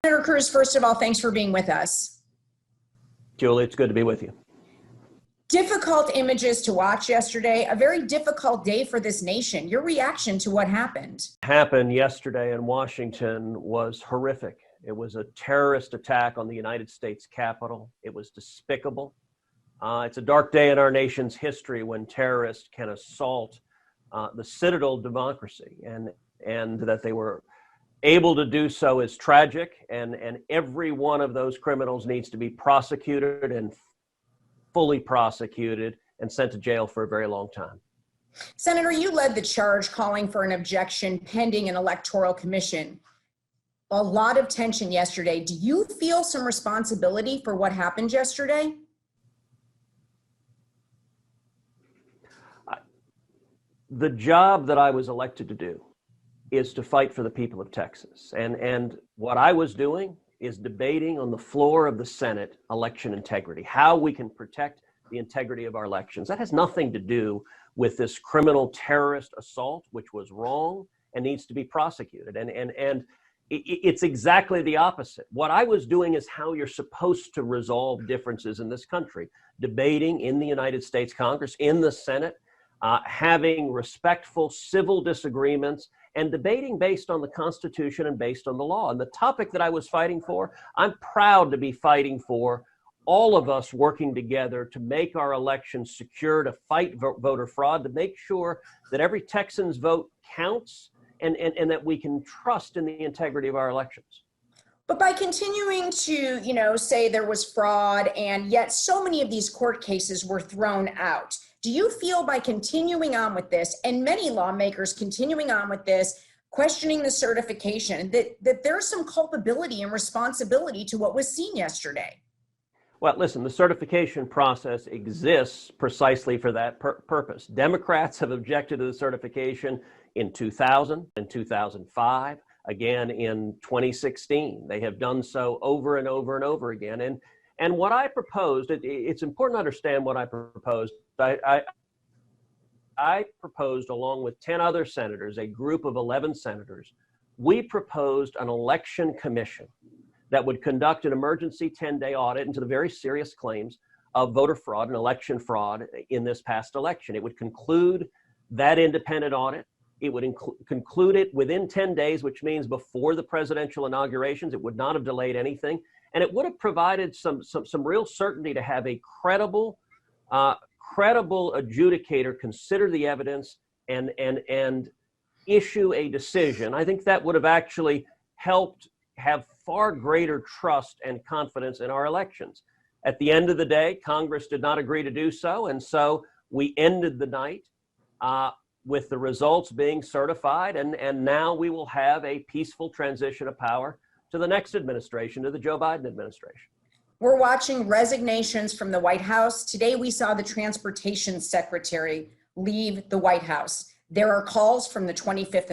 Senator Cruz, first of all, thanks for being with us. Julie, it's good to be with you. Difficult images to watch yesterday, a very difficult day for this nation. Your reaction to what happened? Happened yesterday in Washington was horrific. It was a terrorist attack on the United States Capitol. It was despicable. It's a dark day in our nation's history when terrorists can assault the citadel of democracy, and that they were able to do so is tragic, and every one of those criminals needs to be prosecuted and fully prosecuted and sent to jail for a very long time. Senator, you led the charge calling for an objection pending an electoral commission. A lot of tension yesterday. Do you feel some responsibility for what happened yesterday? The job that I was elected to do is to fight for the people of Texas. And what I was doing is debating on the floor of the Senate election integrity, how we can protect the integrity of our elections. That has nothing to do with this criminal terrorist assault, which was wrong and needs to be prosecuted. And it's exactly the opposite. What I was doing is how you're supposed to resolve differences in this country, debating in the United States Congress, in the Senate, having respectful civil disagreements, and debating based on the Constitution and based on the law. And the topic that I was fighting for, I'm proud to be fighting for all of us working together to make our elections secure, to fight voter fraud, to make sure that every Texan's vote counts, and that we can trust in the integrity of our elections. But by continuing to, say there was fraud, and yet so many of these court cases were thrown out, do you feel by continuing on with this, and many lawmakers continuing on with this, questioning the certification, that there's some culpability and responsibility to what was seen yesterday? Well, listen, the certification process exists precisely for that purpose. Democrats have objected to the certification in 2000, in 2005, again in 2016. They have done so over and over and over again. And what I proposed, it's important to understand what I proposed. I proposed, along with 10 other senators, a group of 11 senators, we proposed an election commission that would conduct an emergency 10-day audit into the very serious claims of voter fraud and election fraud in this past election. It would conclude that independent audit. It would conclude it within 10 days, which means before the presidential inaugurations. It would not have delayed anything. And it would have provided some real certainty to have a credible adjudicator consider the evidence and issue a decision. I think that would have actually helped have far greater trust and confidence in our elections. At the end of the day, Congress did not agree to do so, and so we ended the night with the results being certified, and now we will have a peaceful transition of power to the next administration, to the Joe Biden administration. We're watching resignations from the White House. Today, we saw the Transportation Secretary leave the White House. There are calls from the 25th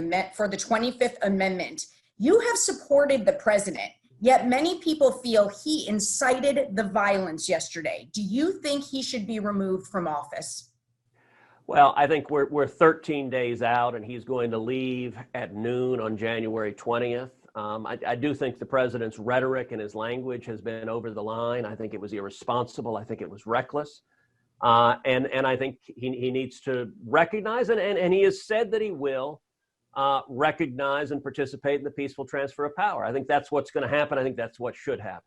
Amendment. You have supported the president, yet many people feel he incited the violence yesterday. Do you think he should be removed from office? Well, I think we're 13 days out, and he's going to leave at noon on January 20th. I do think the president's rhetoric and his language has been over the line. I think it was irresponsible. I think it was reckless. And I think he needs to recognize, and he has said that he will recognize and participate in the peaceful transfer of power. I think that's what's going to happen. I think that's what should happen.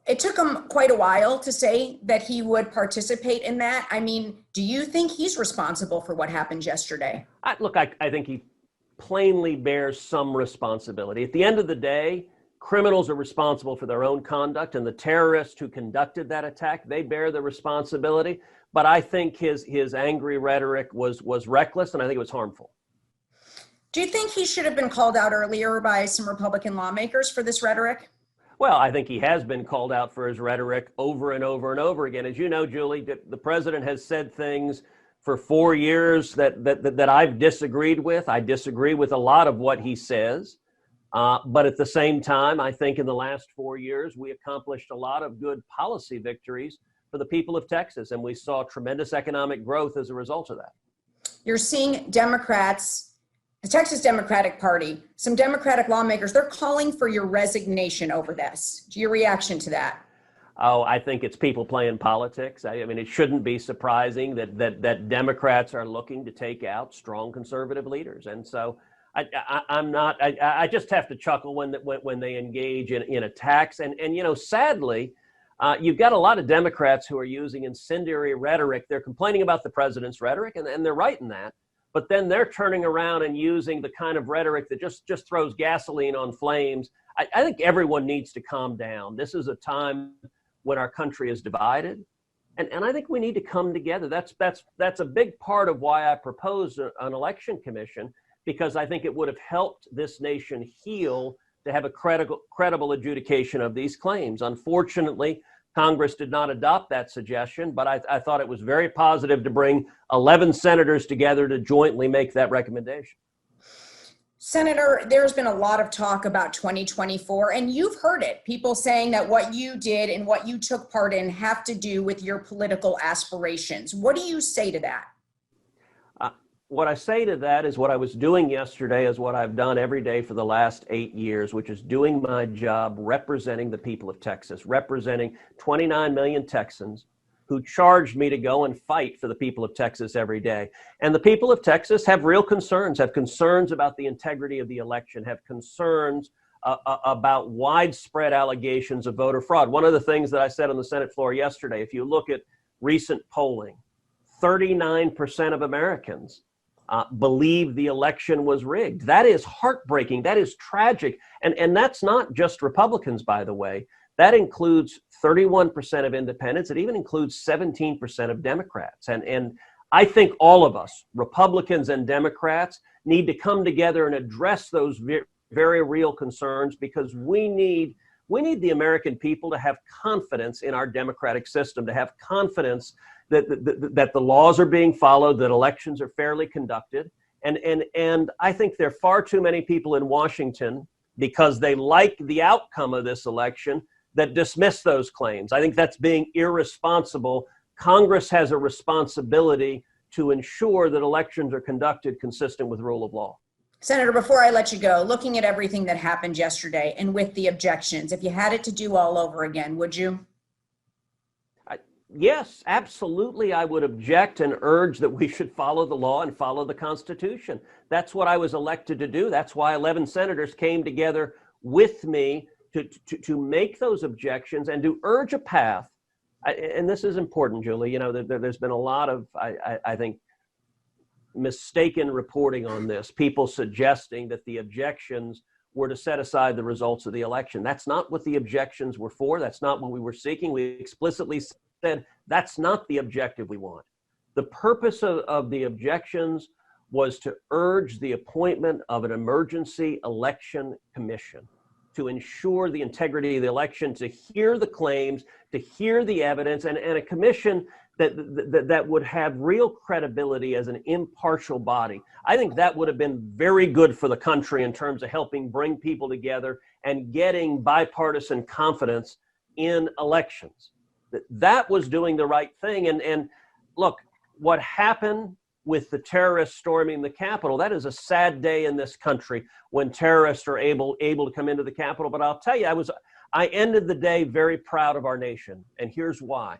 It took him quite a while to say that he would participate in that. I mean, do you think he's responsible for what happened yesterday? I think he plainly bears some responsibility. At the end of the day, criminals are responsible for their own conduct, and the terrorists who conducted that attack, they bear the responsibility. But I think his angry rhetoric was reckless, and I think it was harmful. Do you think he should have been called out earlier by some Republican lawmakers for this rhetoric? Well, I think he has been called out for his rhetoric over and over and over again. As you know, Julie, the president has said things for 4 years that I've disagreed with. I disagree with a lot of what he says. But at the same time, I think in the last 4 years, we accomplished a lot of good policy victories for the people of Texas, and we saw tremendous economic growth as a result of that. You're seeing Democrats The Texas Democratic Party, some Democratic lawmakers, they're calling for your resignation over this. Your reaction to that? Oh, I think it's people playing politics. I mean, it shouldn't be surprising that Democrats are looking to take out strong conservative leaders. And so I just have to chuckle when they engage in attacks. And sadly, you've got a lot of Democrats who are using incendiary rhetoric. They're complaining about the president's rhetoric, and they're right in that. But then they're turning around and using the kind of rhetoric that just throws gasoline on flames. I think everyone needs to calm down. This is a time when our country is divided. And I think we need to come together. That's a big part of why I proposed an election commission, because I think it would have helped this nation heal to have a credible adjudication of these claims. Unfortunately, Congress did not adopt that suggestion, but I thought it was very positive to bring 11 senators together to jointly make that recommendation. Senator, there's been a lot of talk about 2024, and you've heard it. People saying that what you did and what you took part in have to do with your political aspirations. What do you say to that? What I say to that is what I was doing yesterday is what I've done every day for the last 8 years, which is doing my job representing the people of Texas, representing 29 million Texans who charged me to go and fight for the people of Texas every day. And the people of Texas have real concerns, have concerns about the integrity of the election, have concerns about widespread allegations of voter fraud. One of the things that I said on the Senate floor yesterday, if you look at recent polling, 39% of Americans believe the election was rigged. That is heartbreaking. That is tragic. And that's not just Republicans, by the way. That includes 31% of independents. It even includes 17% of Democrats. And I think all of us, Republicans and Democrats, need to come together and address those very real concerns, because we need the American people to have confidence in our democratic system, to have confidence that the laws are being followed, that elections are fairly conducted. And I think there are far too many people in Washington, because they like the outcome of this election, that dismiss those claims. I think that's being irresponsible. Congress has a responsibility to ensure that elections are conducted consistent with rule of law. Senator, before I let you go, looking at everything that happened yesterday and with the objections, if you had it to do all over again, would you? Yes, absolutely. I would object and urge that we should follow the law and follow the Constitution. That's what I was elected to do. That's why 11 senators came together with me to make those objections and to urge a path. And this is important, Julie. There's been a lot of, I think, mistaken reporting on this. People suggesting that the objections were to set aside the results of the election. That's not what the objections were for. That's not what we were seeking. We explicitly said that's not the objective we want. The purpose of the objections was to urge the appointment of an emergency election commission to ensure the integrity of the election, to hear the claims, to hear the evidence, and a commission that would have real credibility as an impartial body. I think that would have been very good for the country in terms of helping bring people together and getting bipartisan confidence in elections. That was doing the right thing. And look, what happened with the terrorists storming the Capitol, that is a sad day in this country when terrorists are able to come into the Capitol. But I'll tell you, I ended the day very proud of our nation. And here's why.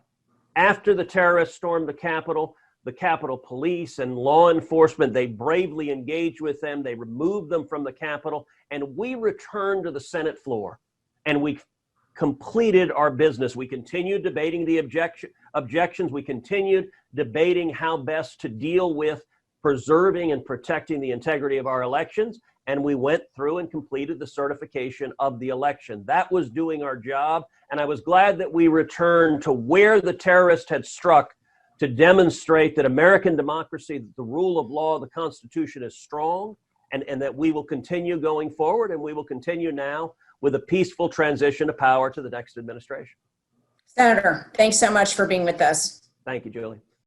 After the terrorists stormed the Capitol police and law enforcement, they bravely engaged with them. They removed them from the Capitol, and we returned to the Senate floor, and we completed our business. We continued debating the objections. We continued debating how best to deal with preserving and protecting the integrity of our elections. And we went through and completed the certification of the election. That was doing our job. And I was glad that we returned to where the terrorists had struck to demonstrate that American democracy, that the rule of law, the Constitution is strong, and that we will continue going forward, and we will continue now with a peaceful transition of power to the next administration. Senator, thanks so much for being with us. Thank you, Julie.